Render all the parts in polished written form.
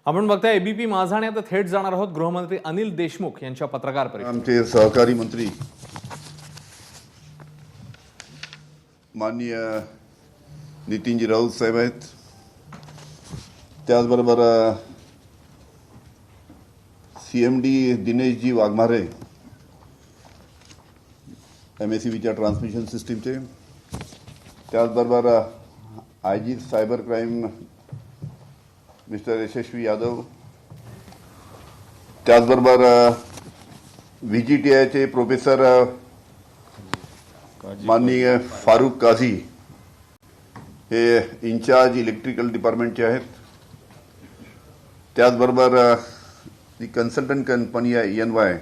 आपण बघताय एबीपी माझा आणि आता थेट जाणार आहोत गृहमंत्री अनिल देशमुख यांच्या पत्रकार परिषदेत। आमचे सहकारी मंत्री माननीय नितीनजी राऊत साहेब आहेत, त्याचबरोबर सीएमडी दिनेशजी वाघमारे एमएससीबीच्या ट्रान्समिशन सिस्टीमचे, त्याचबरोबर आयजी सायबर क्राईम मिस्टर यशस्वी यादव, त्याचबरोबर VGTIचे प्रोफेसर माननीय फारूक काझी हे इन्चार्ज इलेक्ट्रिकल डिपार्टमेंटचे आहेत, त्याचबरोबर जी कन्सल्टंट कंपनी आहे ENY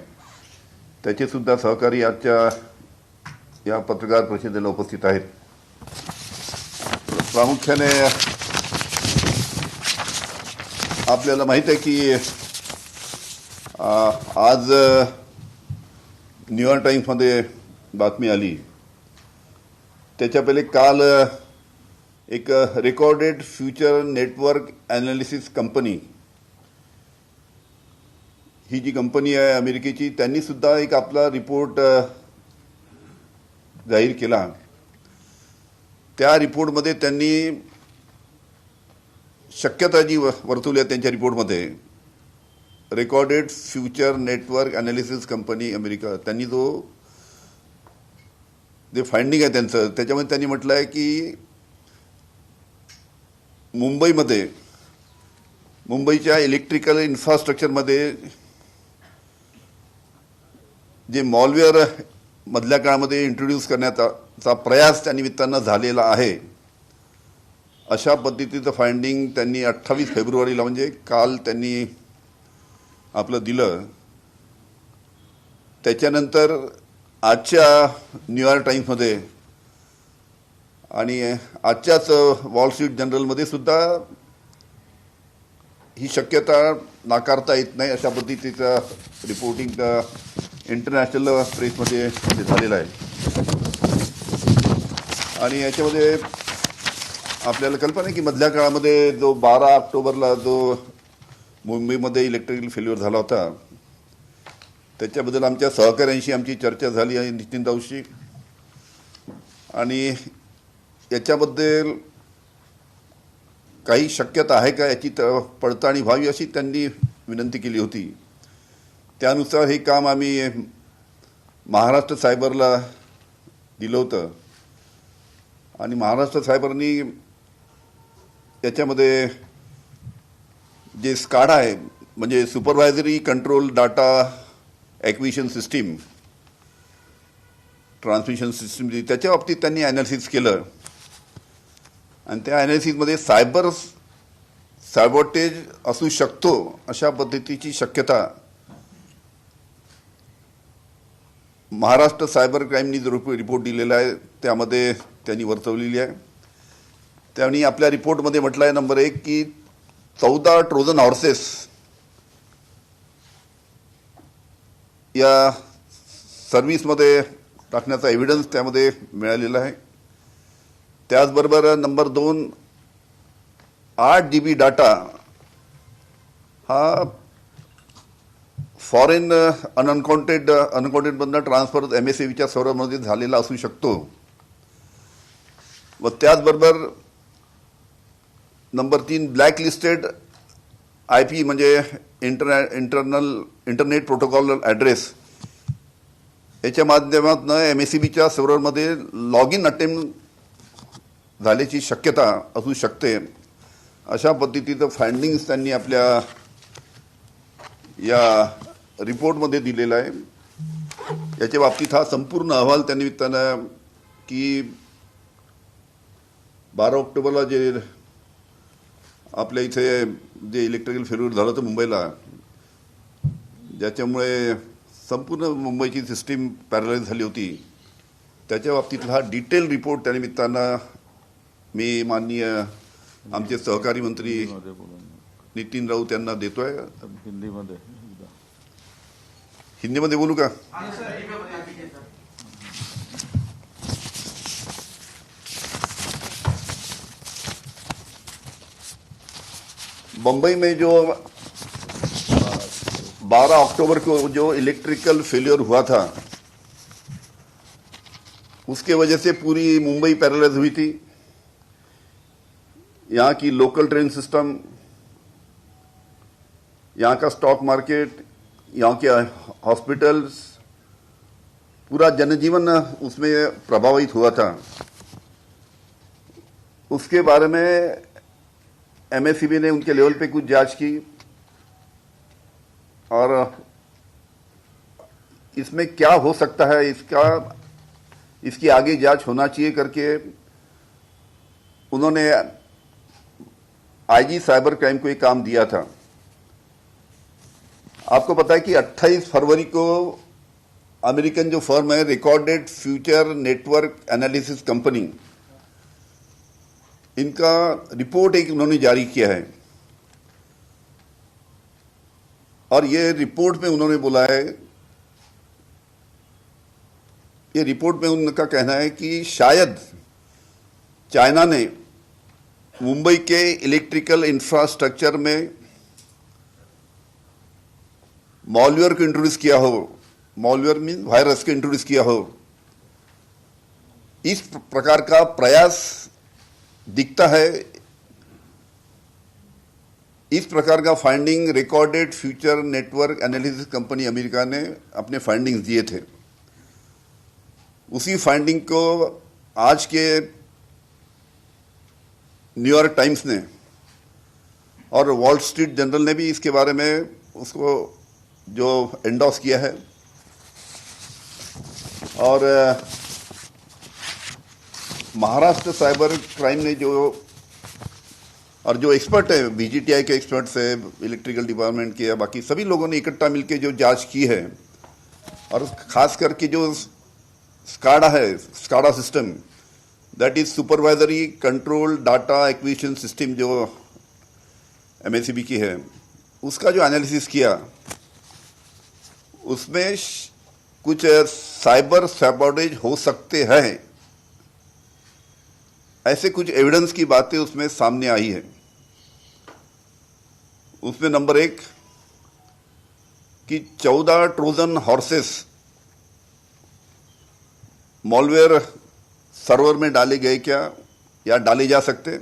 त्याचे सुद्धा सहकारी आजच्या या पत्रकार परिषदेला उपस्थित आहेत। प्रामुख्याने आपल्याला माहित आहे की आज न्यूयॉर्क टाइम्समध्ये बातमी आली, त्याच्या पहिले काल एक recorded future network analysis company, ही जी कंपनी आहे अमेरिकेची, त्यांनी सुद्धा एक आपला रिपोर्ट जाहीर केला। त्या रिपोर्टमध्ये त्यांनी शक्यता जी वर्तवली आहे त्यांच्या रिपोर्टमध्ये, recorded future network analysis company America, त्यांनी जो जे फाइंडिंग आहे त्यांचं, त्याच्यामध्ये त्यांनी म्हटलं आहे की मुंबईच्या इलेक्ट्रिकल इन्फ्रास्ट्रक्चरमध्ये जे मॉलवेअर मधल्या काळामध्ये इंट्रोड्यूस करण्याचा प्रयास त्या निमित्तानं झालेला आहे, अशा पद्धतीचं फाइंडिंग त्यांनी 28 फेब्रुवारीला म्हणजे काल त्यांनी आपलं दिलं। त्याच्यानंतर आजच्या न्यूयॉर्क टाइम्समध्ये आणि आजच्याच वॉल स्ट्रीट जर्नलमध्ये सुद्धा ही शक्यता नाकारता येत नाही अशा पद्धतीचं रिपोर्टिंग इंटरनॅशनल प्रेसमध्ये झालेलं आहे। आणि याच्यामध्ये आपल्याला कल्पना आहे की मधल्या काळामध्ये जो 12 ऑक्टोबरला जो मुंबईमध्ये इलेक्ट्रिकल फेल्युअर झाला होता, त्याच्याबद्दल आमच्या सहकाऱ्यांशी आमची चर्चा झाली आहे नितीन राऊतशी, आणि याच्याबद्दल काही शक्यता आहे का याची पडताळणी व्हावी अशी त्यांनी विनंती केली होती। त्यानुसार हे काम आम्ही महाराष्ट्र सायबरला दिलं होतं, आणि महाराष्ट्र सायबरनी याच्यामध्ये जे स्काडा आहे म्हणजे supervisory control data acquisition system transmission system, त्याच्या बाबतीत त्यांनी ॲनालिसिस केलं, आणि त्या ॲनालिसिसमध्ये सायबॉटेज असू शकतो अशा पद्धतीची शक्यता महाराष्ट्र सायबर क्राईमनी जो रिपोर्ट दिलेला आहे त्यामध्ये त्यांनी वर्तवलेली आहे। त्यांनी आपल्या रिपोर्टमध्ये म्हटलं आहे नंबर 1 की 14 ट्रोजन हॉर्सेस या सर्व्हिसमध्ये टाकण्याचा एव्हिडन्स त्यामध्ये मिळालेला आहे। त्याचबरोबर नंबर 2 8 GB डाटा हा फॉरेन अनअकाउंटेडमधनं ट्रान्सफर MSCBच्या सर्व्हरमध्ये झालेला असू शकतो। व त्याचबरोबर नंबर 3 ब्लॅक लिस्टेड IP म्हणजे इंटरनेट प्रोटोकॉल ॲड्रेस, याच्या माध्यमातून MSCBच्या सर्व्हरमध्ये लॉग इन अटेम्प्ट झाल्याची शक्यता असू शकते, अशा पद्धतीचं फाइंडिंग्स त्यांनी आपल्या या रिपोर्टमध्ये दिलेला आहे। याच्या बाबतीत हा संपूर्ण अहवाल त्या निमित्तानं की 12 ऑक्टोबरला जे आपल्या इथे जे इलेक्ट्रिकल फेल्युअर झालं होतं मुंबईला, ज्याच्यामुळे संपूर्ण मुंबईची सिस्टीम पॅरलाइज झाली होती, त्याच्या बाबतीतला हा डिटेल रिपोर्ट त्या निमित्तानं मी माननीय आमचे सहकारी मंत्री नितीन राऊत यांना देतोय। हिंदीमध्ये बोलू का? बम्बई में जो 12 अक्टूबर को जो इलेक्ट्रिकल फेलियर हुआ था, उसके वजह से पूरी मुंबई पैरालाइज हुई थी। यहाँ की लोकल ट्रेन सिस्टम, यहाँ का स्टॉक मार्केट, यहाँ के हॉस्पिटल्स, पूरा जनजीवन उसमें प्रभावित हुआ था। उसके बारे में एमएससीबी ने उनके लेवल पे कुछ जांच की और इसमें क्या हो सकता है, इसकी आगे जांच होना चाहिए करके उन्होंने आईजी साइबर क्राइम को एक काम दिया था। आपको पता है कि 28 फरवरी को अमेरिकन जो फर्म है recorded future network analysis company, इनका रिपोर्ट एक उन्होंने जारी किया है और ये रिपोर्ट में उन्होंने बोला है, ये रिपोर्ट में उनका कहना है कि शायद चाइना ने मुंबई के इलेक्ट्रिकल इंफ्रास्ट्रक्चर में मॉलवेयर को इंट्रोड्यूस किया हो। मॉलवेयर मीन वायरस को इंट्रोड्यूस किया हो। इस प्रकार का प्रयास दिखता है। इस प्रकार का finding recorded future network analysis company America ने अपने फाइंडिंग्स दिए थे। उसी फाइंडिंग को आज के न्यूयॉर्क टाइम्स ने और वॉल स्ट्रीट जर्नल ने भी इसके बारे में उसको जो एंडोर्स किया है। और महाराष्ट्र साइबर क्राइम ने जो एक्सपर्ट है, बीजीटीआई के एक्सपर्ट्स है, इलेक्ट्रिकल डिपार्टमेंट के या बाकी सभी लोगों ने इकट्ठा मिलकर जो जांच की है, और खास करके जो स्काडा है, SCADA system, that is supervisory control data acquisition system जो एमएससीबी की है, उसका जो एनालिसिस किया, उसमें कुछ साइबर सैबोटेज हो सकते हैं, ऐसे कुछ एविडेंस की बातें उसमें सामने आई है। उसमें नंबर 1 कि 14 ट्रोजन हॉर्सेस मॉलवेयर सर्वर में डाले गए क्या या डाले जा सकते।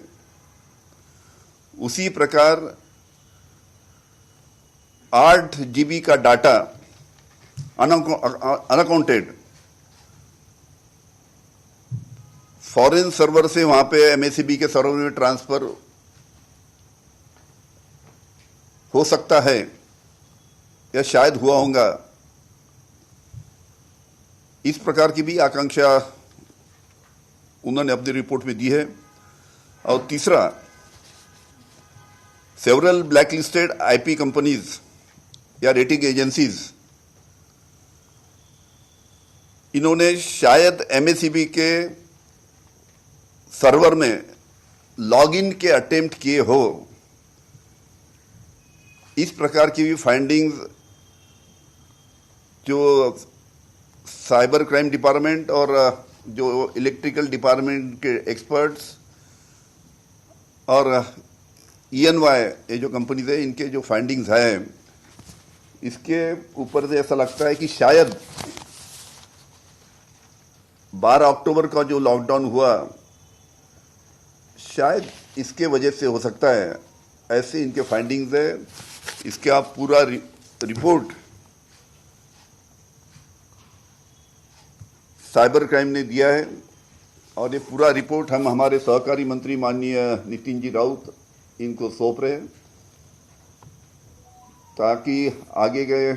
उसी प्रकार 8 GB का डाटा अनअकाउंटेड फॉरेन सर्वर से वहां पे एमएससीबी के सर्वर में ट्रांसफर हो सकता है या शायद हुआ होगा। इस प्रकार की भी आकांक्षा उन्होंने अपनी रिपोर्ट में दी है। और तीसरा, सेवरल ब्लैकलिस्टेड आईपी कंपनीज या रेटिंग एजेंसीज, इन्होंने शायद एमएससीबी के सर्वर में लॉगिन के अटेम्प्ट किए हो। इस प्रकार की भी फाइंडिंग्स जो साइबर क्राइम डिपार्टमेंट और जो इलेक्ट्रिकल डिपार्टमेंट के एक्सपर्ट्स और ENY ये जो कंपनीज है, इनके जो फाइंडिंग्स है, इसके ऊपर से ऐसा लगता है कि शायद 12 अक्टूबर का जो लॉकडाउन हुआ, शायद इसके वजह से हो सकता है। ऐसे इनके फाइंडिंग्स है। इसके आप पूरा रिपोर्ट साइबर क्राइम ने दिया है और ये पूरा रिपोर्ट हम हमारे सहकारी मंत्री माननीय नितिन जी राउत इनको सौंप रहे हैं, ताकि आगे गए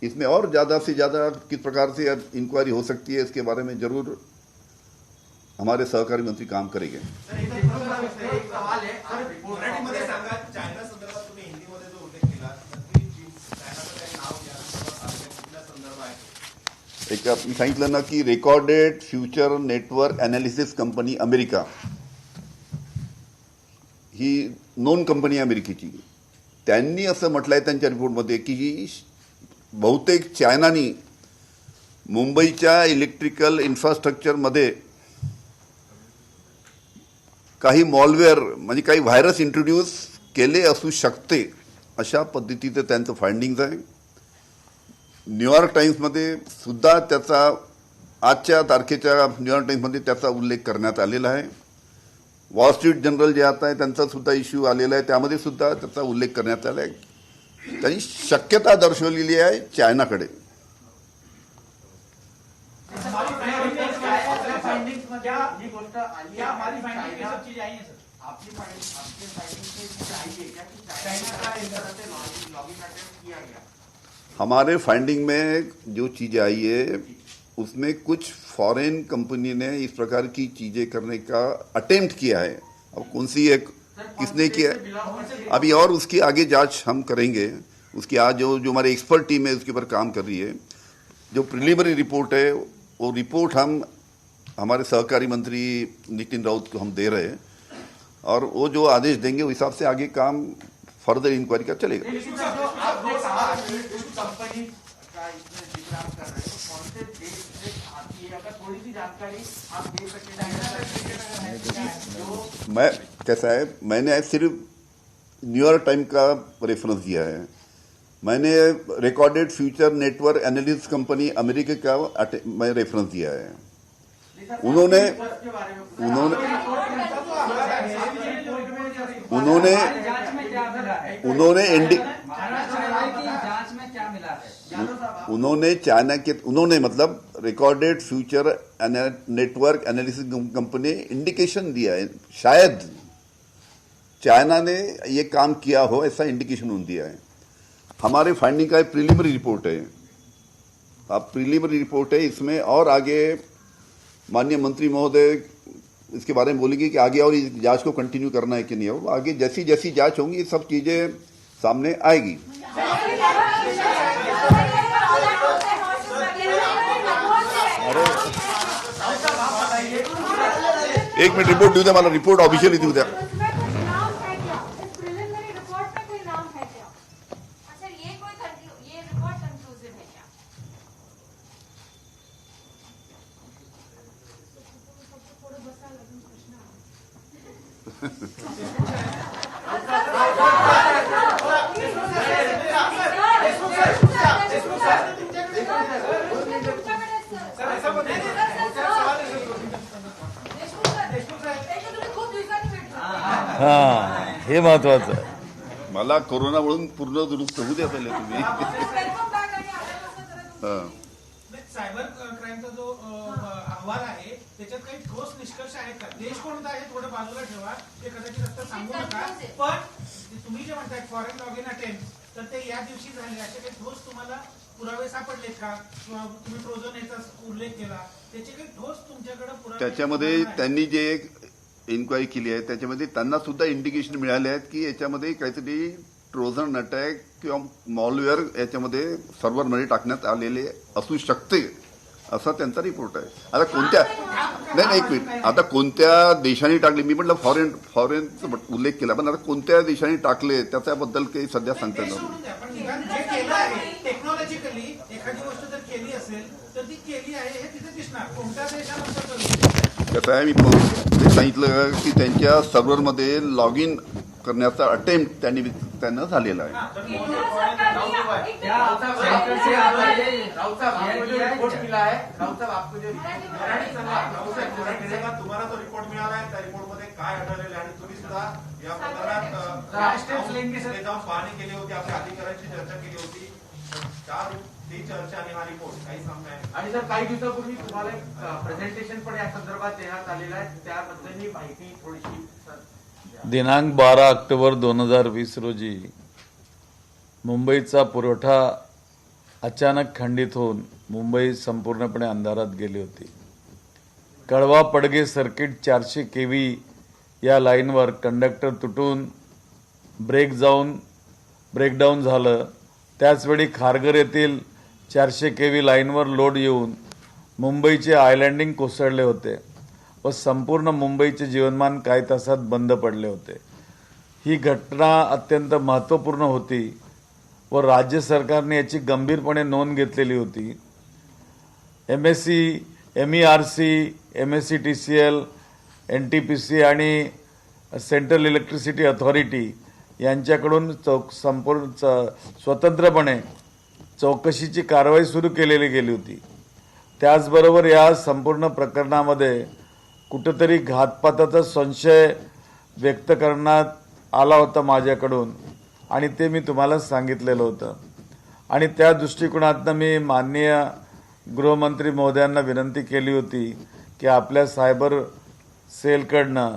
इसमें और ज़्यादा से ज़्यादा किस प्रकार से इंक्वायरी हो सकती है, इसके बारे में जरूर हमारे सहकारी मंत्री काम करेंगे। एक मी सांगितलं ना की recorded future network analysis company America ही नोन कंपनी अमेरिकेची, त्यांनी असं म्हटलंय त्यांच्या रिपोर्टमध्ये की बहुतेक चायनानी मुंबईच्या इलेक्ट्रिकल इन्फ्रास्ट्रक्चरमध्ये काही मॉलवेअर म्हणजे काही व्हायरस इंट्रोड्यूस केले असू शकते अशा पद्धतीचं त्यांचं फाइंडिंग्ज आहे. न्यूयॉर्क टाइम्समध्ये सुद्धा त्याचा आजच्या तारखेच्या न्यूयॉर्क टाइम्समध्ये त्याचा उल्लेख करण्यात आलेला आहे. वॉल स्ट्रीट जर्नल जे आता आहे त्यांचा सुद्धा इश्यू आलेला आहे, त्यामध्ये सुद्धा त्याचा उल्लेख करण्यात आला आहे. त्यांनी शक्यता दर्शवलेली आहे चायनाकडे. हमारे फाइंडिंग में जो चीज़ें आई है उसमें कुछ फॉरेन कंपनी ने इस प्रकार की चीज़ें करने का अटेम्प्ट किया है. अब कौन सी एक किसने किया है अभी और उसकी आगे जांच हम करेंगे. उसकी आज जो हमारी एक्सपर्ट टीम है उसके ऊपर काम कर रही है. जो प्रिलिमिनरी रिपोर्ट है वो रिपोर्ट हम हमारे सहकारी मंत्री नितिन राउत को हम दे रहे हैं और वो जो आदेश देंगे उस हिसाब से आगे काम फर्दर इंक्वायरी का चलेगा. मैं कैसा है, मैंने सिर्फ न्यूयॉर्क टाइम का रेफरेंस दिया है. मैंने recorded future network analyst company America का मैं रेफरेंस दिया है. उन्होंने उन्होंने मतलब recorded future network analysis company indication दिया है. शायद चाइना ने ये काम किया हो ऐसा इंडिकेशन उन्होंने दिया है. हमारे फाइंडिंग का प्रिलिमिनरी रिपोर्ट है. अब प्रिलिमिनरी रिपोर्ट है, इसमें और आगे माननीय मंत्री महोदय इसके बारे में बोलेंगे कि आगे और इस जांच को कंटिन्यू करना है कि नहीं हो. आगे जैसी जैसी जांच होंगी ये सब चीजें सामने आएगी. एक मिनट रिपोर्ट देऊ द्या मला. रिपोर्ट ऑफिशियली देऊ द्या. हे महत्वाचं आहे. मला कोरोनामुळे पूर्ण दुरुस्त होऊ द्या पहिले तुम्ही. सायबर क्राईमचा जो अहवाल आहे त्याच्यात काही ठोस निष्कर्ष आहेत का? देश कोणता आहे थोडं बाजूला ठेवा, ते कदाचित आता सांगू नका, पण तुम्ही जे म्हणताय फॉरेन लॉग इन अटेम्प्ट तर ते या दिवशी झाले असे काही ठोस तुम्हाला पुरावे सापडलेत का? किंवा तुम्ही ट्रोजन याचा उल्लेख केला, त्याचे काही ठोस तुमच्याकडे पुरावे? त्याच्यामध्ये त्यांनी जे इन्क्वायरी केली आहे त्याच्यामध्ये त्यांना सुद्धा इंडिकेशन मिळाले आहेत की याच्यामध्ये काहीतरी ट्रोजन अटॅक किंवा मॉलवेअर याच्यामध्ये सर्व्हरमध्ये टाकण्यात आलेले असू शकते असा त्यांचा रिपोर्ट आहे. आता कोणत्या नाही एक मिनिट, आता कोणत्या देशांनी टाकले, मी म्हटलं फॉरेनचा उल्लेख केला, पण आता कोणत्या देशांनी टाकले त्याच्याबद्दल काही सध्या सांगता येणार नाही. टेक्नॉलॉजिकली एखादी गोष्ट जर केली असेल तर ती केली आहे हे तिथे दिसणार. कोणत्या देशामध्ये कसं आहे, मी सांगितलं की त्यांच्या सर्व्हरमध्ये लॉग इन करण्याचा अटेम्प्ट त्यांना झालेला आहे. तुम्हाला जो रिपोर्ट मिळाला आहे त्या रिपोर्टमध्ये काय आढळलेलं आहे आणि तुम्ही सुद्धा या प्रकरणात जाऊन पाहणी केली होती, आपल्या अधिकाऱ्यांची चर्चा केली होती. ती चर्चा आणि हा रिपोर्ट काही सांगताय. आणि सर काही दिवसापूर्वी तुम्हाला एक प्रेझेंटेशन पण या संदर्भात देण्यात आलेलं आहे, त्याबद्दलही माहिती थोडीशी. दिनांक 12 ऑक्टोबर 2020 रोजी मुंबईचा पुरवठा अचानक खंडित होऊन मुंबई संपूर्णपणे अंधारात गेली होती. कळवा पडगे सर्किट 400 kV या लाईनवर कंडक्टर तुटून ब्रेकडाऊन झालं. त्याचवेळी खारघर येथील 400 kV लाईनवर लोड येऊन मुंबईचे आयलँडिंग कोसळले होते व संपूर्ण मुंबईचे जीवनमान काही तासात बंद पडले होते. ही घटना अत्यंत महत्त्वपूर्ण होती व राज्य सरकारने याची गंभीरपणे नोंद घेतलेली होती. MSC, MERC, MSCTCL, NTPC आणि सेंट्रल इलेक्ट्रिसिटी अथॉरिटी यांच्याकडून संपूर्ण स्वतंत्रपणे चौकशीची कारवाई सुरू केलेली गेली होती. त्याचबरोबर या संपूर्ण प्रकरणामध्ये कुठंतरी घातपाताचा संशय व्यक्त करण्यात आला होता माझ्याकडून, आणि ते मी तुम्हाला सांगितलेलं होतं. आणि त्या दृष्टिकोनातनं मी माननीय गृहमंत्री महोदयांना विनंती केली होती की आपल्या सायबर सेलकडनं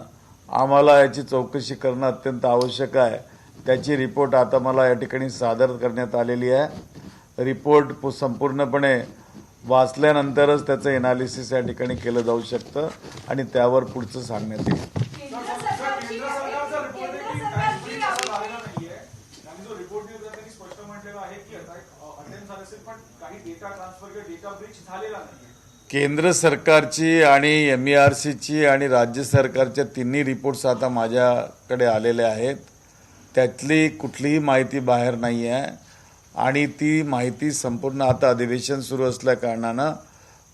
आम्हाला याची चौकशी करणं अत्यंत आवश्यक आहे. त्याची रिपोर्ट आता मला या ठिकाणी सादर करण्यात आलेली आहे. रिपोर्ट संपूर्णपणे वाचल्यानंतरच त्याचं एनालिसिस या ठिकाणी केलं जाऊ शकतं आणि त्यावर पुढचं सांगण्यात येईल. आणि जो रिपोर्ट त्यांनी स्पष्ट म्हटलेला आहे की अटेम्प्ट झाले असेल पण काही डेटा ट्रान्सफर किंवा डेटा ब्रीच झालेला नाही. केंद्र सरकारची आणि MERCची आणि राज्य सरकारच्या तिन्ही रिपोर्ट्स आता माझ्याकडे आलेले आहेत. त्यातली कुठलीही माहिती बाहेर नाही आहे आणि ती माहिती संपूर्ण आता अधिवेशन सुरू असल्या कारणानं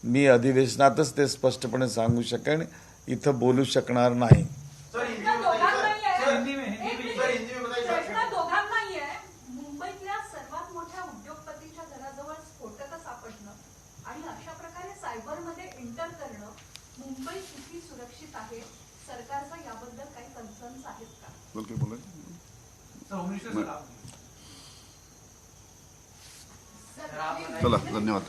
मी अधिवेशनातच ते स्पष्टपणे सांगू शकेन, इथं बोलू शकणार नाही. मुंबईतल्या सर्वात मोठ्या उद्योगपतीच्या घराजवळ स्फोटकं सापडणं आणि अशा प्रकारे सायबरमध्ये एंटर करणं, मुंबई किती सुरक्षित आहे, सरकारचा याबद्दल काही कन्सर्न्स आहेत का? चला, धन्यवाद.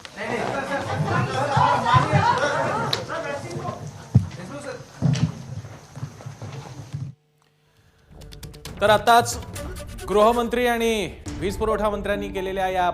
तर आताच गृहमंत्री आणि वीज पुरवठा मंत्र्यांनी केलेल्या या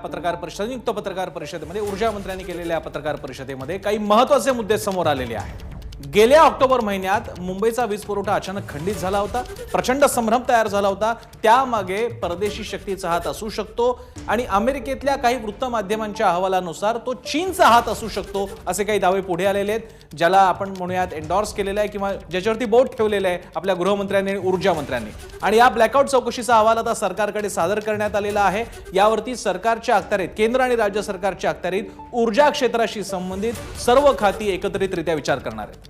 संयुक्त पत्रकार परिषदेमध्ये, ऊर्जा मंत्र्यांनी केलेल्या पत्रकार परिषदेमध्ये काही महत्त्वाचे मुद्दे समोर आलेले आहेत. गेल्या ऑक्टोबर महिन्यात मुंबईचा वीज पुरवठा अचानक खंडित झाला होता. प्रचंड संभ्रम तयार झाला होता. त्यामागे परदेशी शक्तीचा हात असू शकतो आणि अमेरिकेतल्या काही वृत्तमाध्यमांच्या अहवालानुसार तो चीनचा हात असू शकतो, असे काही दावे पुढे आलेले आहेत, ज्याला आपण म्हणूयात एन्डॉर्स केलेला आहे किंवा ज्याच्यावरती बोट ठेवलेलं आहे आपल्या गृहमंत्र्यांनी आणि ऊर्जा मंत्र्यांनी. आणि या ब्लॅकआउट चौकशीचा अहवाल आता सरकारकडे सादर करण्यात आलेला आहे. यावरती सरकारच्या अखत्यारीत, केंद्र आणि राज्य सरकारच्या अखत्यारीत ऊर्जा क्षेत्राशी संबंधित सर्व खाती एकत्रितरित्या विचार करणार आहेत.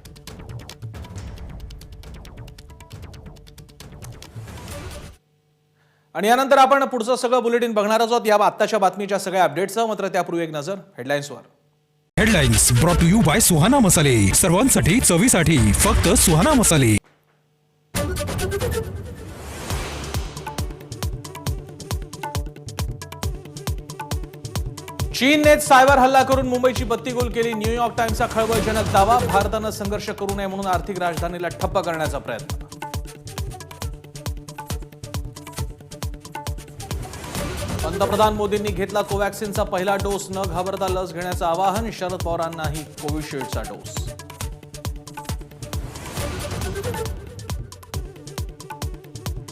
आणि यानंतर आपण पुढचं सगळं बुलेटिन बघणार आहोत या आत्ताच्या बातमीच्या सगळ्या अपडेट्सचं. मात्र त्यापूर्वी एक नजर हेडलाईन्सवर. Headlines brought to you by Suhana Masale. सर्वांसाठी चवीसाठी फक्त सुहाना मसाले. चीनने सायबर हल्ला करून मुंबईची बत्ती गुल केली. न्यूयॉर्क टाइम्सचा खळबळजनक दावा. भारतानं संघर्ष करू नये म्हणून आर्थिक राजधानीला ठप्प करण्याचा प्रयत्न. पंतप्रधान मोदींनी घेतला कोवॅक्सिनचा पहिला डोस. न घाबरता लस घेण्याचं आवाहन. शरद पवारांनाही कोविशिल्डचा डोस.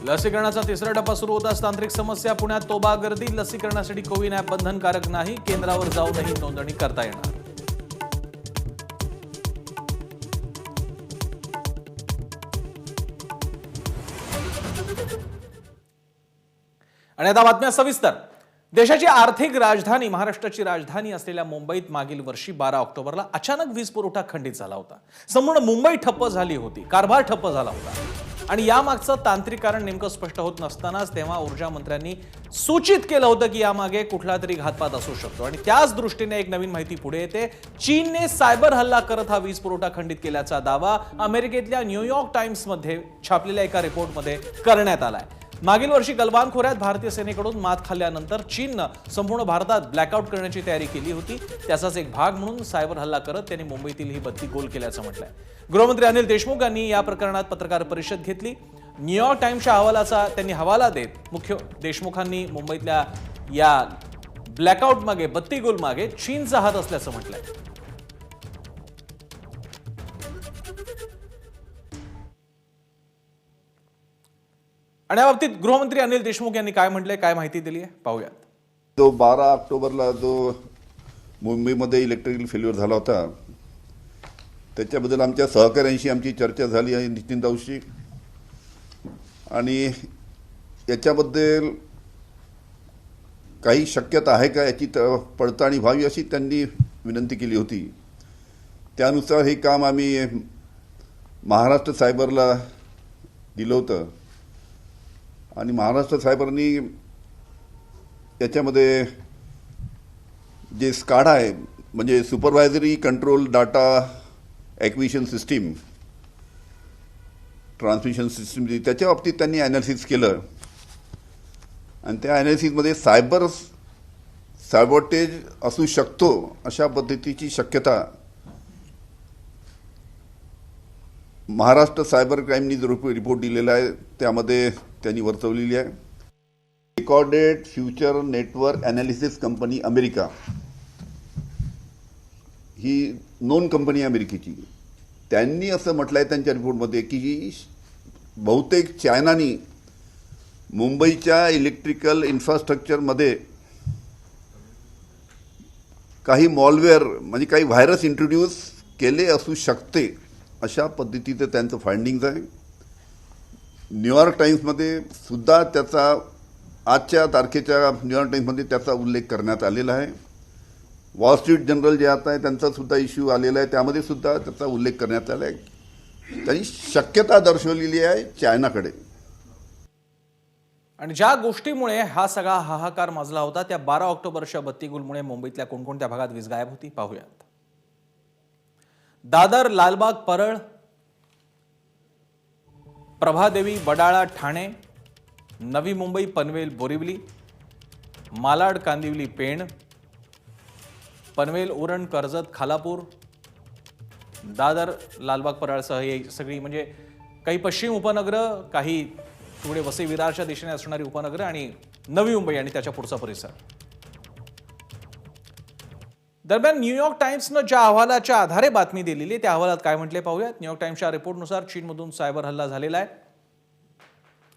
लसीकरणाचा तिसरा टप्पा सुरू होताच तांत्रिक समस्या. पुण्यात तोबा गर्दी. लसीकरणासाठी कोविन ॲप बंधनकारक नाही. केंद्रावर जाऊनही नोंदणी करता येणार. आणि आता बातम्या सविस्तर. देशाची आर्थिक राजधानी, महाराष्ट्राची राजधानी असलेल्या मुंबईत मागील वर्षी 12 ऑक्टोबरला अचानक वीज पुरवठा खंडित झाला होता. संपूर्ण मुंबई ठप्प झाली होती. कारभार ठप्प झाला होता. आणि यामागचं तांत्रिक कारण नेमकं स्पष्ट होत नसतानाच तेव्हा ऊर्जा मंत्र्यांनी सूचित केलं होतं की यामागे कुठला तरी घातपात असू शकतो. आणि त्याच दृष्टीने एक नवीन माहिती पुढे येते. चीनने सायबर हल्ला करत हा वीज पुरवठा खंडित केल्याचा दावा अमेरिकेतल्या न्यूयॉर्क टाइम्समध्ये छापलेल्या एका रिपोर्टमध्ये करण्यात आलाय. मागील वर्षी गलवान खोऱ्यात भारतीय सेनेकडून मात खाल्ल्यानंतर चीननं संपूर्ण भारतात ब्लॅकआउट करण्याची तयारी केली होती. त्याचाच एक भाग म्हणून सायबर हल्ला करत त्यांनी मुंबईतील ही बत्ती गोल केल्याचं म्हटलंय. गृहमंत्री अनिल देशमुख यांनी या प्रकरणात पत्रकार परिषद घेतली. न्यूयॉर्क टाइम्सच्या अहवालाचा त्यांनी हवाला देत मुख्य देशमुखांनी मुंबईतल्या या ब्लॅकआउट मागे, बत्ती गोल मागे चीनचा हात असल्याचं म्हटलंय. आणि या बाबतीत गृहमंत्री अनिल देशमुख यांनी काय म्हटलंय, काय माहिती दिली आहे, पाहूयात. तो 12 ऑक्टोबरला जो मुंबईमध्ये इलेक्ट्रिकल फेल्युअर झाला होता त्याच्याबद्दल आमच्या सहकाऱ्यांशी आमची चर्चा झाली आहे नितीन राऊतशी. आणि याच्याबद्दल काही शक्यता आहे का याची पडताळणी व्हावी अशी त्यांनी विनंती केली होती. त्यानुसार हे काम आम्ही महाराष्ट्र सायबरला दिलं होतं आणि महाराष्ट्र सायबरनी याच्यामध्ये जे स्काडा आहे म्हणजे supervisory control data acquisition system transmission system त्याच्या बाबतीत त्यांनी ॲनालिसिस केलं आणि त्या ॲनालिसिसमध्ये सायबॉटेज असू शकतो अशा पद्धतीची शक्यता महाराष्ट्र सायबर क्राईमनी जो रिपोर्ट दिलेला आहे त्यामध्ये त्यांनी वर्तवलेली आहे. Recorded future network analysis company America ही नोन कंपनी अमेरिकेची, त्यांनी असं म्हटलं आहे त्यांच्या रिपोर्टमध्ये की बहुतेक चायनानी मुंबईच्या इलेक्ट्रिकल इन्फ्रास्ट्रक्चरमध्ये काही मॉलवेअर म्हणजे काही व्हायरस इंट्रोड्यूस केले असू शकते अशा पद्धतीचं त्यांचं फाइंडिंग्ज आहे. न्यूयॉर्क टाइम्समध्ये सुद्धा त्याचा आजच्या तारखेच्या न्यूयॉर्क टाइम्समध्ये त्याचा उल्लेख करण्यात आलेला आहे. वॉल स्ट्रीट जर्नल जे आता आहे त्यांचा सुद्धा इश्यू आलेला आहे, त्यामध्ये सुद्धा त्याचा उल्लेख करण्यात आला आहे. त्यांनी शक्यता दर्शवलेली आहे चायनाकडे. आणि ज्या गोष्टीमुळे हा सगळा हाहाकार माजला होता त्या 12 ऑक्टोबरच्या बत्तीगुलमुळे मुंबईतल्या कोणकोणत्या भागात वीज गायब होती पाहूयात. दादर, लालबाग, परळ, प्रभादेवी, वडाळा, ठाणे, नवी मुंबई, पनवेल, बोरिवली, मालाड, कांदिवली, पेण, पनवेल, उरण, कर्जत, खालापूर, दादर, लालबाग, परळसह ही सगळी म्हणजे काही पश्चिम उपनगरं, काही थोडे वसई विरारच्या दिशेने असणारी उपनगरं आणि नवी मुंबई आणि त्याच्या पुढचा परिसर. दरम्यान न्यूयॉर्क टाइम्सनं ज्या अहवालाच्या आधारे बातमी दिलेली त्या अहवालात काय म्हटले पाहूयात. न्यूयॉर्क टाइम्सच्या रिपोर्टनुसार चीनमधून सायबर हल्ला झालेला आहे.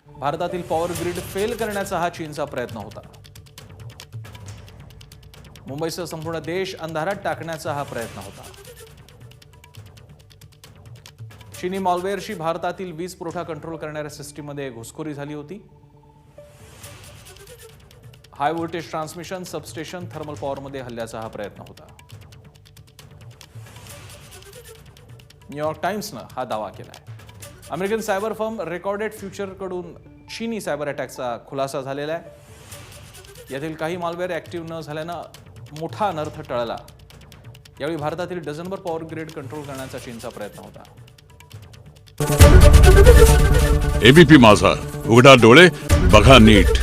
भारतातील पॉवर ग्रिड फेल करण्याचा हा चीनचा प्रयत्न होता. मुंबईसह संपूर्ण देश अंधारात टाकण्याचा हा प्रयत्न होता. चीनी मॉलवेअरशी भारतातील वीज पुरवठा कंट्रोल करणाऱ्या सिस्टीममध्ये घुसखोरी झाली होती. High voltage transmission, substation, thermal पॉवरमध्ये हल्ल्याचा हा प्रयत्न होता. न्यूयॉर्क टाइम्सनं हा दावा केला आहे. अमेरिकन सायबर फर्म रेकॉर्डेड फ्युचरकडून चीनी सायबर अटॅकचा खुलासा झालेला आहे. यातील काही मालवेअर ऍक्टिव्ह न झाल्यानं मोठा अनर्थ टळला. यावेळी भारतातील डझनभर पॉवर ग्रिड कंट्रोल करण्याचा चीनचा प्रयत्न होता. एबीपी माझा, उघडा डोळे बघा नीट.